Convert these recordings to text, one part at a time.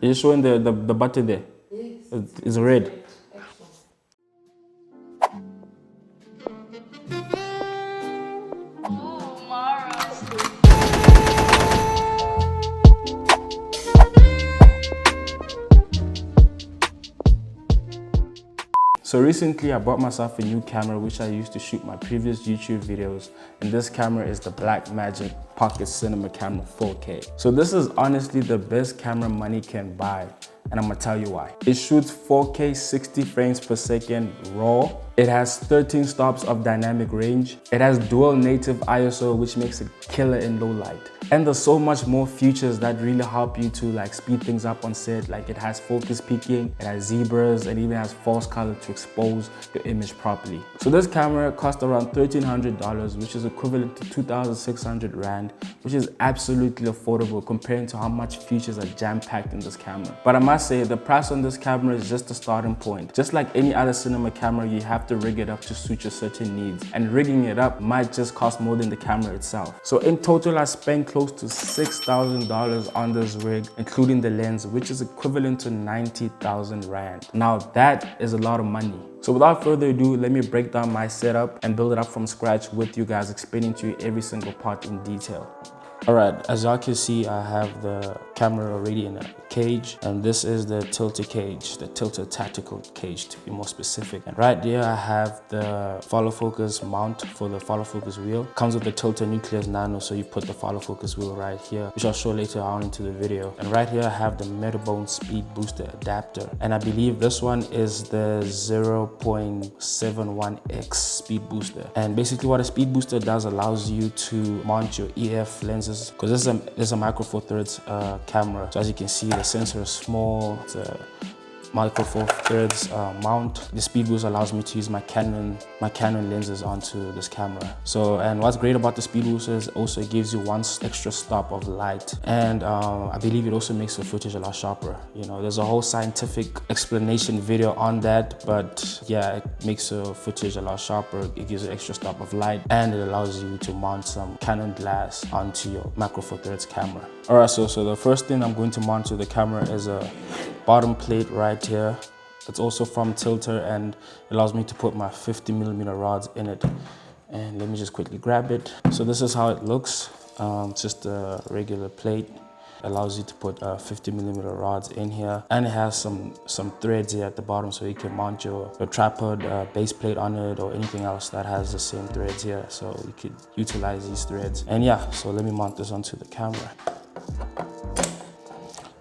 You're showing the button there? Yes. It's red. So recently I bought myself a new camera which I used to shoot my previous YouTube videos, and this camera is the Blackmagic Pocket Cinema Camera 4K. So this is honestly the best camera money can buy, and I'm gonna tell you why. It shoots 4K 60 frames per second raw. It has 13 stops of dynamic range. It has dual native ISO, which makes it killer in low light. And there's so much more features that really help you to like speed things up on set. Like it has focus peaking, it has zebras, and even has false color to expose your image properly. So this camera cost around $1,300, which is equivalent to 2,600 Rand, which is absolutely affordable comparing to how much features are jam-packed in this camera. But I must say the price on this camera is just a starting point. Just like any other cinema camera, you have to rig it up to suit your certain needs, and rigging it up might just cost more than the camera itself. So in total I spent close to $6,000 on this rig, including the lens, which is equivalent to 90,000 Rand. Now that is a lot of money. So without further ado, let me break down my setup and build it up from scratch with you guys, explaining to you every single part in detail. Alright, as y'all can see, I have the camera already in a cage, and this is the tilter cage, the tilter tactical cage to be more specific. And right there I have the follow focus mount for the follow focus wheel. Comes with the tilter nucleus nano, so you put the follow focus wheel right here, which I'll show later on into the video. And right here I have the Metabone speed booster adapter, and I believe this one is the 0.71x speed booster. And basically what a speed booster does, allows you to mount your EF lenses, because this is a micro four thirds camera. So as you can see, the sensor is small. It's a micro four thirds mount. The speed boost allows me to use my Canon lenses onto this camera. So, and what's great about the speed boost is also it gives you one extra stop of light, and I believe it also makes the footage a lot sharper. You know, there's a whole scientific explanation video on that, but yeah, it makes the footage a lot sharper. It gives an extra stop of light, and it allows you to mount some Canon glass onto your macro four thirds camera. All right, so the first thing I'm going to mount to the camera is a bottom plate right here. It's also from Tilter and allows me to put my 50mm rods in it. And let me just quickly grab it. So this is how it looks. It's just a regular plate. Allows you to put 50mm rods in here, and it has some threads here at the bottom, so you can mount your tripod base plate on it, or anything else that has the same threads here, so you could utilize these threads. And yeah, so let me mount this onto the camera.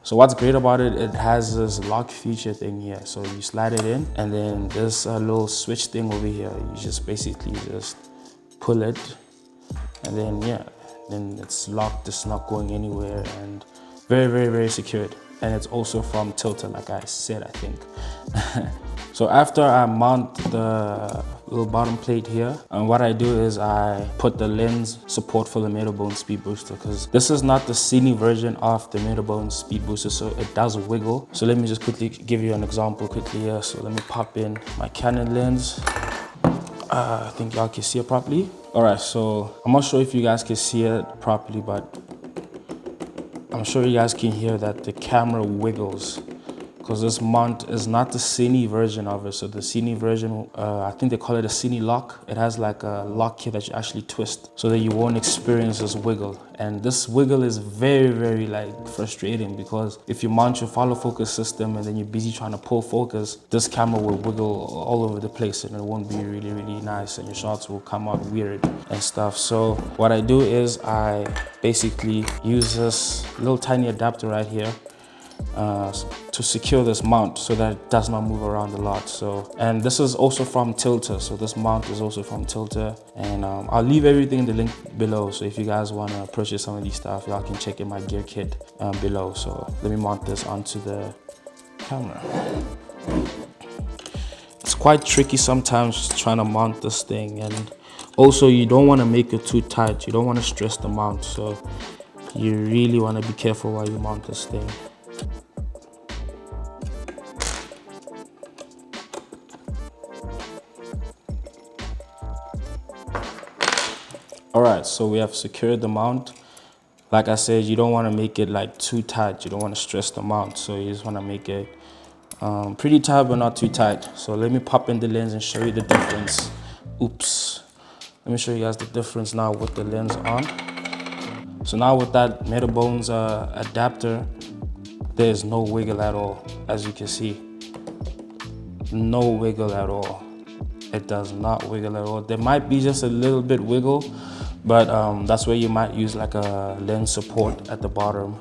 So what's great about it, it has this lock feature thing here. So you slide it in, and then this little switch thing over here, you just basically just pull it, and then yeah, then it's locked. It's not going anywhere, and very secured. And it's also from Tilter, like I said, I think. So after I mount the little bottom plate here, and what I do is I put the lens support for the Metabone speed booster, because this is not the cine version of the Metabone speed booster, so it does wiggle. So let me just quickly give you an example quickly here. So let me pop in my Canon lens. I think y'all can see it properly. All right, so I'm not sure if you guys can see it properly, but I'm sure you guys can hear that the camera wiggles, because this mount is not the cine version of it. So the cine version, I think they call it a cine lock. It has like a lock here that you actually twist so that you won't experience this wiggle. And this wiggle is very like frustrating, because if you mount your follow focus system and then you're busy trying to pull focus, this camera will wiggle all over the place, and it won't be really nice, and your shots will come out weird and stuff. So what I do is I basically use this little tiny adapter right here to secure this mount so that it does not move around a lot. So, and this is also from Tilter, so this mount is also from Tilter, and I'll leave everything in the link below. So if you guys want to purchase some of these stuff, y'all can check in my gear kit below. So let me mount this onto the camera. It's quite tricky sometimes trying to mount this thing, and also you don't want to make it too tight. You don't want to stress the mount, so you really want to be careful while you mount this thing. All right, so we have secured the mount. Like I said, you don't want to make it like too tight. You don't want to stress the mount. So you just want to make it pretty tight, but not too tight. So let me pop in the lens and show you the difference. Oops. Let me show you guys the difference now with the lens on. So now with that Metabones adapter, there's no wiggle at all, as you can see. No wiggle at all. It does not wiggle at all. There might be just a little bit wiggle, but that's where you might use like a lens support at the bottom,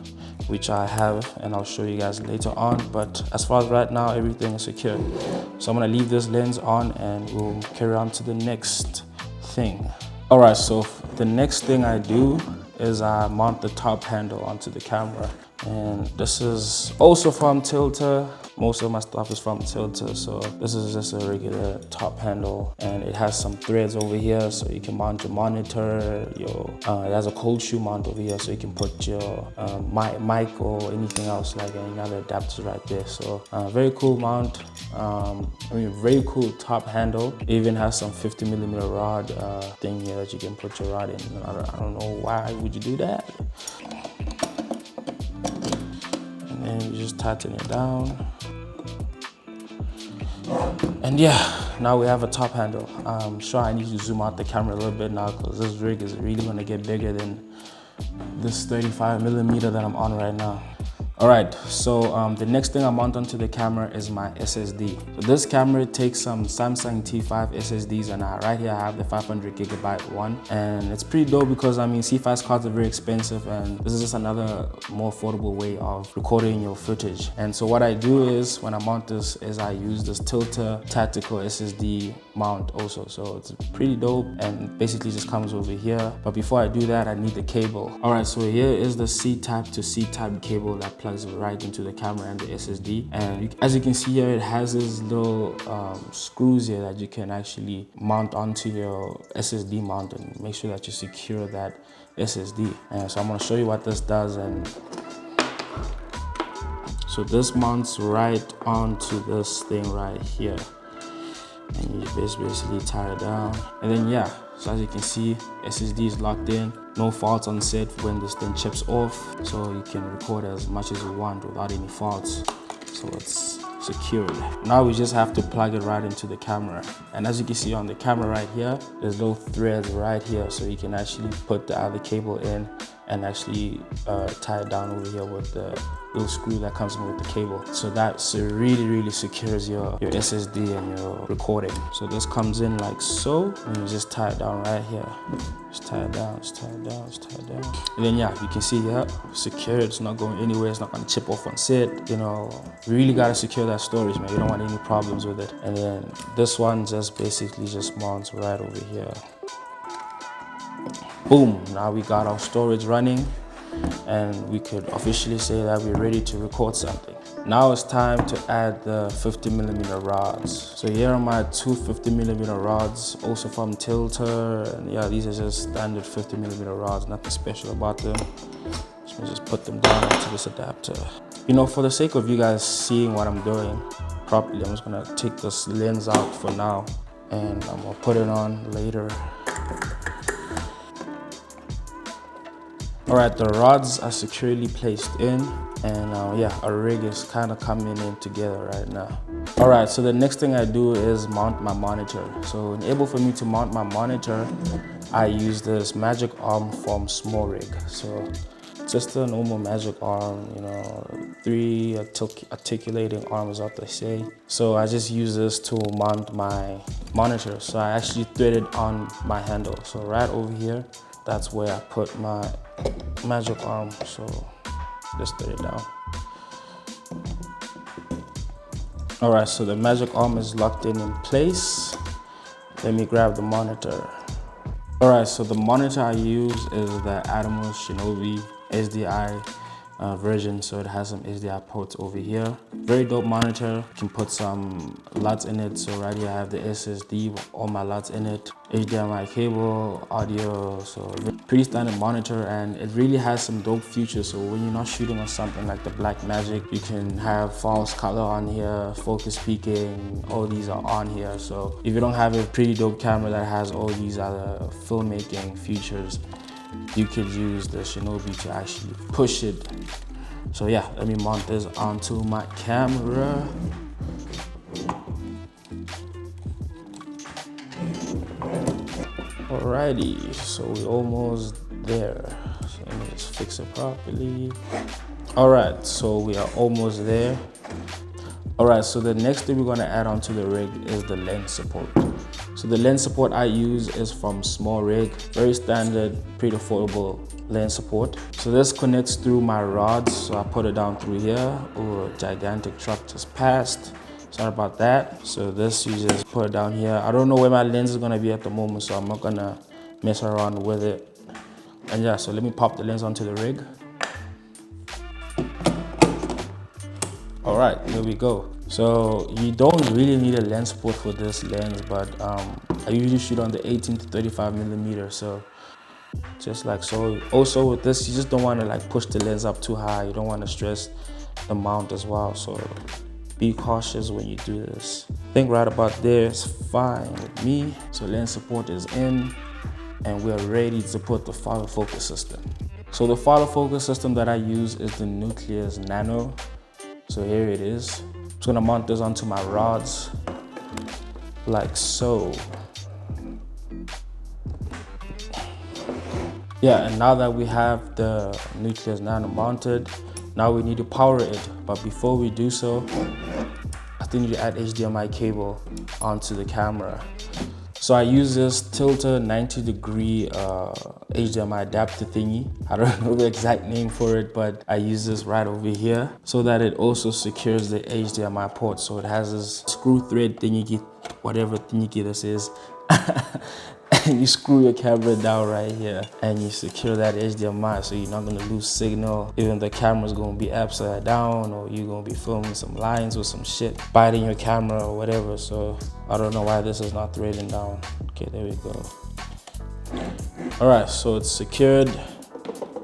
which I have, and I'll show you guys later on. But as far as right now, everything is secure. So I'm gonna leave this lens on and we'll carry on to the next thing. All right, so the next thing I do is I mount the top handle onto the camera. And this is also from Tilta. Most of my stuff is from Tilta, so this is just a regular top handle, and it has some threads over here so you can mount your monitor. It has a cold shoe mount over here so you can put your mic or anything else, like any other adapters right there. So very cool mount. Very cool top handle. It even has some 50mm rod thing here that you can put your rod in. I don't know why would you do that. And you just tighten it down. And yeah, now we have a top handle. I'm sure I need to zoom out the camera a little bit now because this rig is really gonna get bigger than this 35mm that I'm on right now. All right, so the next thing I mount onto the camera is my SSD. So this camera takes some Samsung T5 SSDs, and right here I have the 500GB one, and it's pretty dope because C5 cards are very expensive, and this is just another more affordable way of recording your footage. And so what I do is when I mount this is I use this Tilta tactical SSD mount also. So it's pretty dope and basically just comes over here. But before I do that, I need the cable. All right, so here is the C-type to C-type cable that plugs right into the camera and the SSD. And as you can see here, it has these little screws here that you can actually mount onto your SSD mount and make sure that you secure that SSD. And so I'm gonna show you what this does. And so this mounts right onto this thing right here. And you basically tie it down. And then yeah, so as you can see, SSD is locked in. No faults on set when this thing chips off. So you can record as much as you want without any faults. So it's secured. Now we just have to plug it right into the camera. And as you can see on the camera right here, there's little threads right here. So you can actually put the other cable in and actually tie it down over here with the little screw that comes in with the cable. So that really secures your SSD and your recording. So this comes in like so, and you just tie it down right here. Just tie it down, just tie it down, just tie it down. And then yeah, you can see, yeah, secured. It's not going anywhere. It's not gonna chip off on set. You know, you really gotta secure that storage, man. You don't want any problems with it. And then this one just basically just mounts right over here. Boom, now we got our storage running, and we could officially say that we're ready to record something. Now it's time to add the 50mm rods. So here are my two 50mm rods, also from Tilta. And yeah, these are just standard 50mm rods, nothing special about them. So just put them down onto this adapter. You know, for the sake of you guys seeing what I'm doing properly, I'm just gonna take this lens out for now, and I'm gonna put it on later. All right, the rods are securely placed in, and yeah, our rig is kind of coming in together right now. All right, so the next thing I do is mount my monitor. So in able for me to mount my monitor, I use this Magic Arm from Small Rig. So just a normal Magic Arm, you know, 3 articulating arms, what they say. So I just use this to mount my monitor. So I actually thread it on my handle. So right over here, that's where I put my Magic Arm. So just thread it down. All right, so the Magic Arm is locked in place. Let me grab the monitor. All right, so the monitor I use is the Atomos Shinobi HDMI version, so it has some HDMI ports over here. Very dope monitor. You can put some LUTs in it. So right here I have the SSD with all my LUTs in it, HDMI cable, audio. So pretty standard monitor, and it really has some dope features. So when you're not shooting on something like the Blackmagic, you can have false color on here, focus peaking, all these are on here. So if you don't have a pretty dope camera that has all these other filmmaking features, you could use the Shinobi to actually push it. So yeah, let me mount this onto my camera. Alrighty, so we're almost there. So let me just fix it properly. Alright, so we are almost there. Alright, so the next thing we're gonna add onto the rig is the lens support. So the lens support I use is from Small Rig, very standard, pretty affordable lens support. So this connects through my rods, so I put it down through here. Oh, a gigantic truck just passed. Sorry about that. So this, you just put it down here. I don't know where my lens is gonna be at the moment, so I'm not gonna mess around with it. And yeah, so let me pop the lens onto the rig. All right, here we go. So you don't really need a lens support for this lens, but I usually shoot on the 18 to 35 millimeter. So just like so. Also with this, you just don't want to like push the lens up too high. You don't want to stress the mount as well. So be cautious when you do this. I think right about there is fine with me. So lens support is in, and we're ready to put the follow focus system. So the follow focus system that I use is the Nucleus Nano. So here it is. I'm just gonna mount this onto my rods like so. Yeah, and now that we have the Nucleus Nano mounted, now we need to power it. But before we do so, I think you need to add HDMI cable onto the camera. So I use this Tilter 90-degree HDMI adapter thingy. I don't know the exact name for it, but I use this right over here so that it also secures the HDMI port. So it has this screw thread thingy, whatever thingy this is. And you screw your camera down right here and you secure that HDMI, so you're not gonna lose signal. Even the camera's gonna be upside down, or you're gonna be filming some lines or some shit, biting your camera or whatever. So I don't know why this is not threading down. Okay, there we go. All right, so it's secured.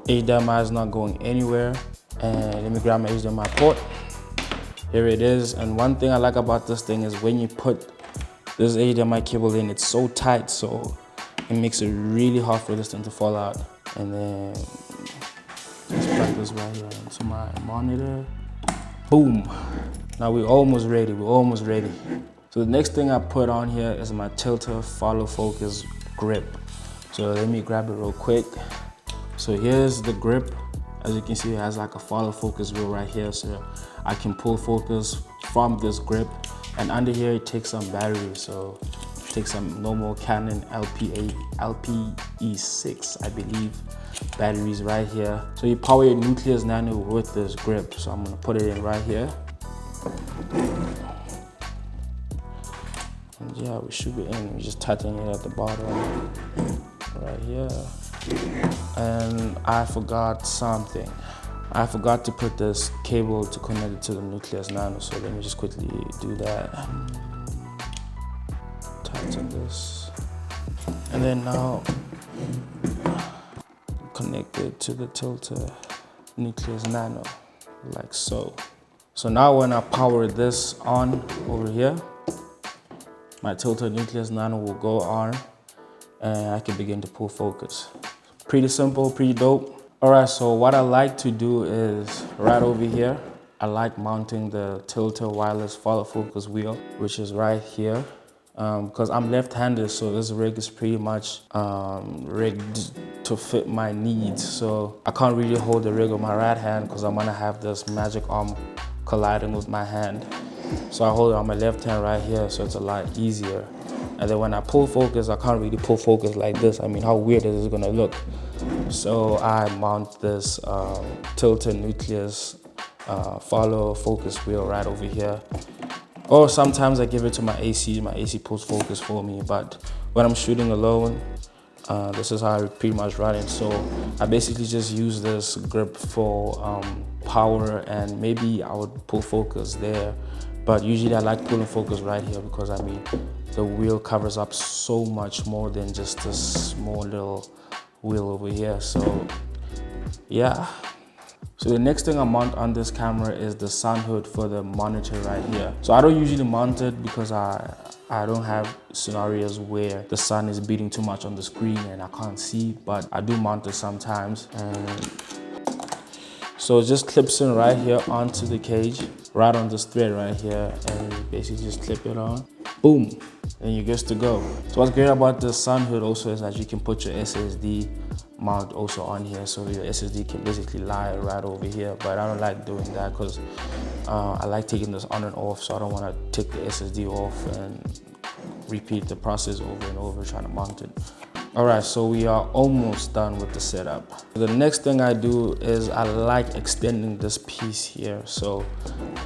HDMI is not going anywhere. And let me grab my HDMI port. Here it is. And one thing I like about this thing is when you put this HDMI cable in, it's so tight, so it makes it really hard for this thing to fall out. And then let's plug this right here into my monitor. Boom. Now we're almost ready. We're almost ready. So the next thing I put on here is my Tilter follow focus grip. So let me grab it real quick. So here's the grip. As you can see, it has like a follow focus wheel right here, so I can pull focus from this grip. And under here, it takes some batteries. So it takes some normal Canon LPE6, I believe, batteries right here. So you power your Nucleus Nano with this grip. So I'm gonna put it in right here. And yeah, we should be in. We're just tightening it at the bottom, right here. And I forgot something. I forgot to put this cable to connect it to the Nucleus Nano, so let me just quickly do that. Tighten this. And then now, connect it to the Tilter Nucleus Nano, like so. So now when I power this on over here, my Tilter Nucleus Nano will go on, and I can begin to pull focus. Pretty simple, pretty dope. All right, so what I like to do is right over here, I like mounting the Tilter wireless follow focus wheel, which is right here. Because I'm left-handed, so this rig is pretty much rigged to fit my needs. So I can't really hold the rig with my right hand because I'm gonna have this magic arm colliding with my hand. So I hold it on my left hand right here, so it's a lot easier. And then when I pull focus, I can't really pull focus like this. I mean, how weird is this gonna look? So I mount this Tilter Nucleus follow focus wheel right over here. Or sometimes I give it to my AC pulls focus for me. But when I'm shooting alone, this is how I pretty much run it. So I basically just use this grip for power, and maybe I would pull focus there. But usually I like pulling focus right here because I mean, the wheel covers up so much more than just this small little wheel over here. So yeah, So the next thing I mount on this camera is the sound hood for the monitor right here. So I don't usually mount it because I don't have scenarios where the sun is beating too much on the screen and I can't see, but I do mount it sometimes. And so it just clips in right here onto the cage, right on this thread right here, and you basically just clip it on. Boom, and you're good to go. So what's great about the sun hood also is that you can put your SSD mount also on here, so your SSD can basically lie right over here. But I don't like doing that because I like taking this on and off, so I don't want to take the SSD off and repeat the process over and over trying to mount it. Alright, so we are almost done with the setup. The next thing I do is I like extending this piece here. So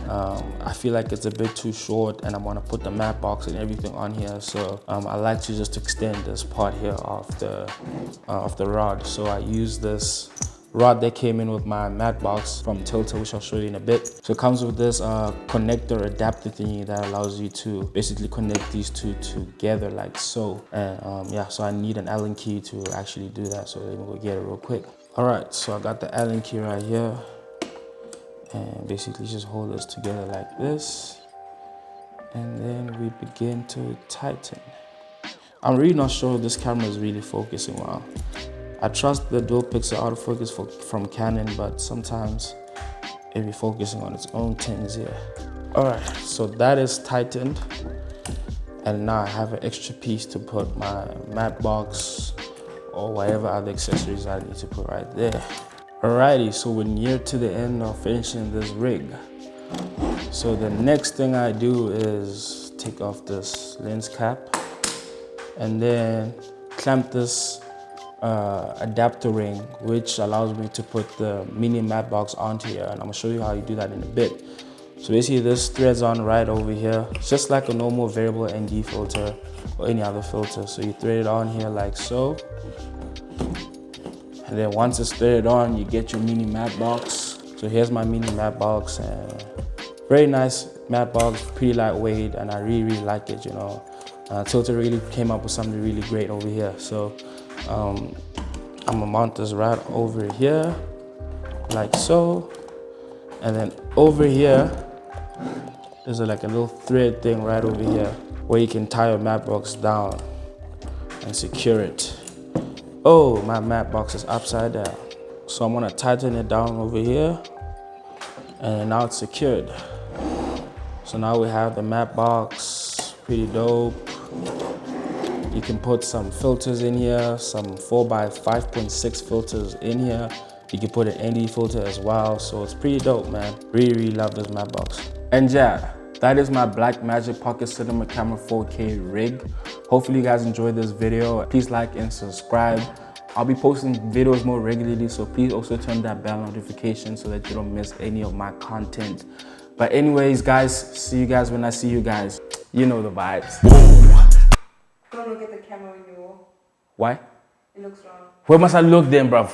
I feel like it's a bit too short and I want to put the mat box and everything on here. So I like to just extend this part here of the rod. So I use this rod that came in with my mat box from Tilta, which I'll show you in a bit. So it comes with this connector adapter thingy that allows you to basically connect these two together like so. And yeah, so I need an Allen key to actually do that. So let me go get it real quick. All right, so I got the Allen key right here, and basically just hold this together like this, and then we begin to tighten. I'm really not sure if this camera is really focusing well. I trust the dual pixel autofocus from Canon, but sometimes it be focusing on its own things here. All right, so that is tightened. And now I have an extra piece to put my mat box or whatever other accessories I need to put right there. Alrighty, so we're near to the end of finishing this rig. So the next thing I do is take off this lens cap and then clamp this adapter ring, which allows me to put the mini mat box onto here, and I'm gonna show you how you do that in a bit. So basically this threads on right over here. It's just like a normal variable ND filter or any other filter. So you thread it on here like so, and then once it's threaded on, you get your mini mat box. So here's my mini mat box, and very nice mat box, pretty lightweight, and I really like it, you know. Tilta really came up with something really great over here. So I'm gonna mount this right over here like so, and then over here there's like a little thread thing right over here where you can tie your mat box down and secure it. Oh, my mat box is upside down, so I'm gonna tighten it down over here, and now it's secured. So now we have the mat box, pretty dope. You can put some filters in here, some 4x5.6 filters in here. You can put an ND filter as well, so it's pretty dope, man. Really love this mat box. And yeah, that is my Blackmagic Pocket Cinema Camera 4K rig. Hopefully you guys enjoyed this video. Please like and subscribe. I'll be posting videos more regularly, so please also turn that bell notification so that you don't miss any of my content. But anyways, guys, see you guys when I see you guys. You know the vibes. Don't look at the camera when you walk. Why? It looks wrong. Where must I look then, bruv?